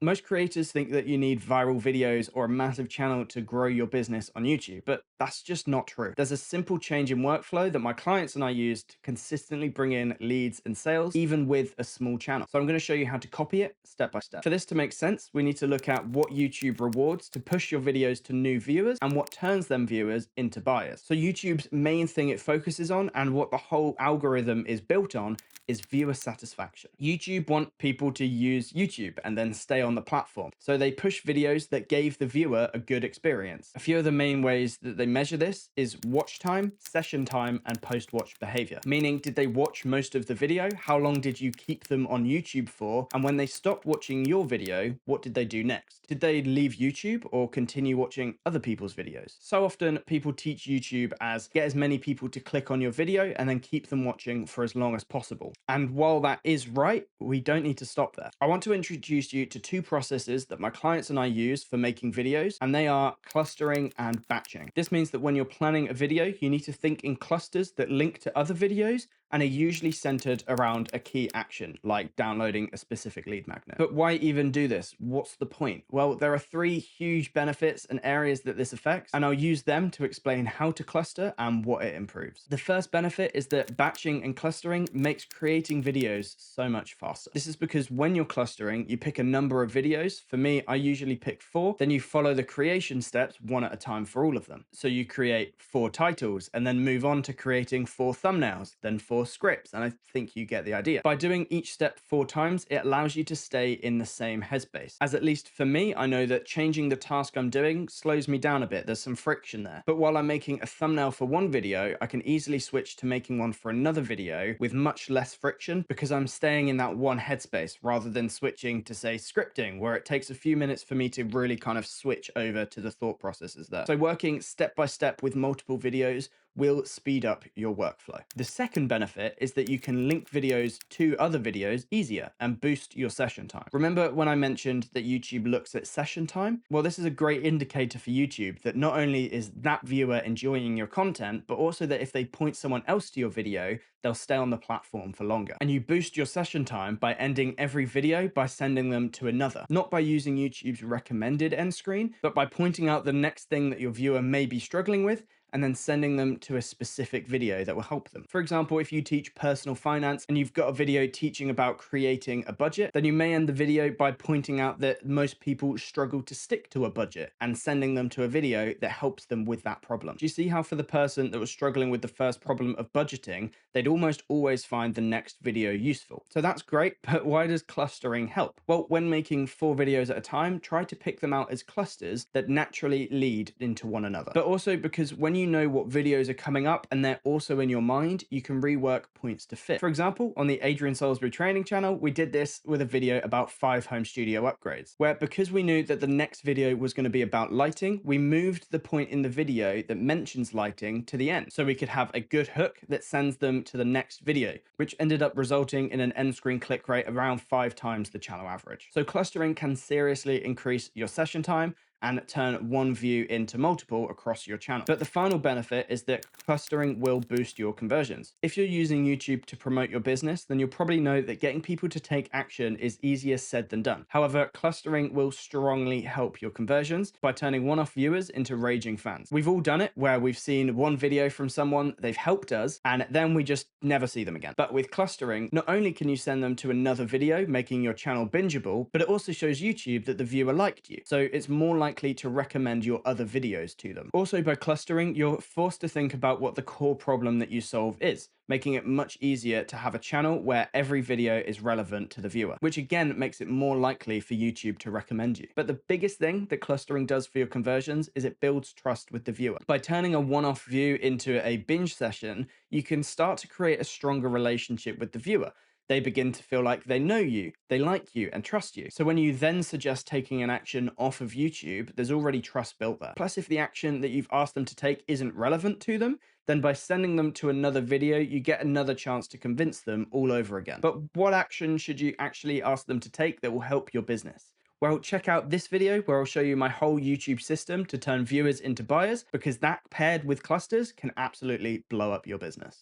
Most creators think that you need viral videos or a massive channel to grow your business on YouTube, but that's just not true. There's a simple change in workflow that my clients and I use to consistently bring in leads and sales, even with a small channel. So I'm going to show you how to copy it step by step. For this to make sense, we need to look at what YouTube rewards to push your videos to new viewers and what turns them viewers into buyers. So YouTube's main thing it focuses on and what the whole algorithm is built on is viewer satisfaction. YouTube want people to use YouTube and then stay on the platform. So they push videos that gave the viewer a good experience. A few of the main ways that they measure this is watch time, session time, and post-watch behavior. Meaning, did they watch most of the video? How long did you keep them on YouTube for? And when they stopped watching your video, what did they do next? Did they leave YouTube or continue watching other people's videos? So often people teach YouTube as get as many people to click on your video and then keep them watching for as long as possible. And while that is right, we don't need to stop there. I want to introduce you to two processes that my clients and I use for making videos, and they are clustering and batching. This means that when you're planning a video, you need to think in clusters that link to other videos and are usually centered around a key action, like downloading a specific lead magnet. But why even do this? What's the point? Well, there are three huge benefits and areas that this affects, and I'll use them to explain how to cluster and what it improves. The first benefit is that batching and clustering makes creating videos so much faster. This is because when you're clustering, you pick a number of videos. For me, I usually pick 4. Then you follow the creation steps one at a time for all of them. So you create 4 titles and then move on to creating 4 thumbnails, then 4 scripts, and I think you get the idea. By doing each step 4 times, it allows you to stay in the same headspace. As at least for me, I know that changing the task I'm doing slows me down a bit. There's some friction there. But while I'm making a thumbnail for one video, I can easily switch to making one for another video with much less friction because I'm staying in that one headspace rather than switching to, say, scripting, where it takes a few minutes for me to really kind of switch over to the thought processes there. So working step by step with multiple videos will speed up your workflow. The second benefit is that you can link videos to other videos easier and boost your session time. Remember when I mentioned that YouTube looks at session time? Well, this is a great indicator for YouTube that not only is that viewer enjoying your content, but also that if they point someone else to your video, they'll stay on the platform for longer. And you boost your session time by ending every video by sending them to another, not by using YouTube's recommended end screen, but by pointing out the next thing that your viewer may be struggling with and then sending them to a specific video that will help them. For example, if you teach personal finance and you've got a video teaching about creating a budget, then you may end the video by pointing out that most people struggle to stick to a budget and sending them to a video that helps them with that problem. Do you see how for the person that was struggling with the first problem of budgeting, they'd almost always find the next video useful? So that's great, but why does clustering help? Well, when making 4 videos at a time, try to pick them out as clusters that naturally lead into one another. But also because when you know what videos are coming up and they're also in your mind, you can rework points to fit. For example, on the Salisbury training channel, we did this with a video about 5 home studio upgrades, where because we knew that the next video was going to be about lighting, we moved the point in the video that mentions lighting to the end, so we could have a good hook that sends them to the next video, which ended up resulting in an end screen click rate around 5 times the channel average. So clustering can seriously increase your session time and turn one view into multiple across your channel. But the final benefit is that clustering will boost your conversions. If you're using YouTube to promote your business, then you'll probably know that getting people to take action is easier said than done. However, clustering will strongly help your conversions by turning one-off viewers into raging fans. We've all done it where we've seen one video from someone, they've helped us, and then we just never see them again. But with clustering, not only can you send them to another video, making your channel bingeable, but it also shows YouTube that the viewer liked you. So it's more likely to recommend your other videos to them. Also, by clustering, you're forced to think about what the core problem that you solve is, making it much easier to have a channel where every video is relevant to the viewer, which again makes it more likely for YouTube to recommend you. But the biggest thing that clustering does for your conversions is it builds trust with the viewer. By turning a one-off view into a binge session, you can start to create a stronger relationship with the viewer. They begin to feel like they know you, they like you, and trust you. So when you then suggest taking an action off of YouTube, there's already trust built there. Plus, if the action that you've asked them to take isn't relevant to them, then by sending them to another video, you get another chance to convince them all over again. But what action should you actually ask them to take that will help your business? Well, check out this video where I'll show you my whole YouTube system to turn viewers into buyers, because that paired with clusters can absolutely blow up your business.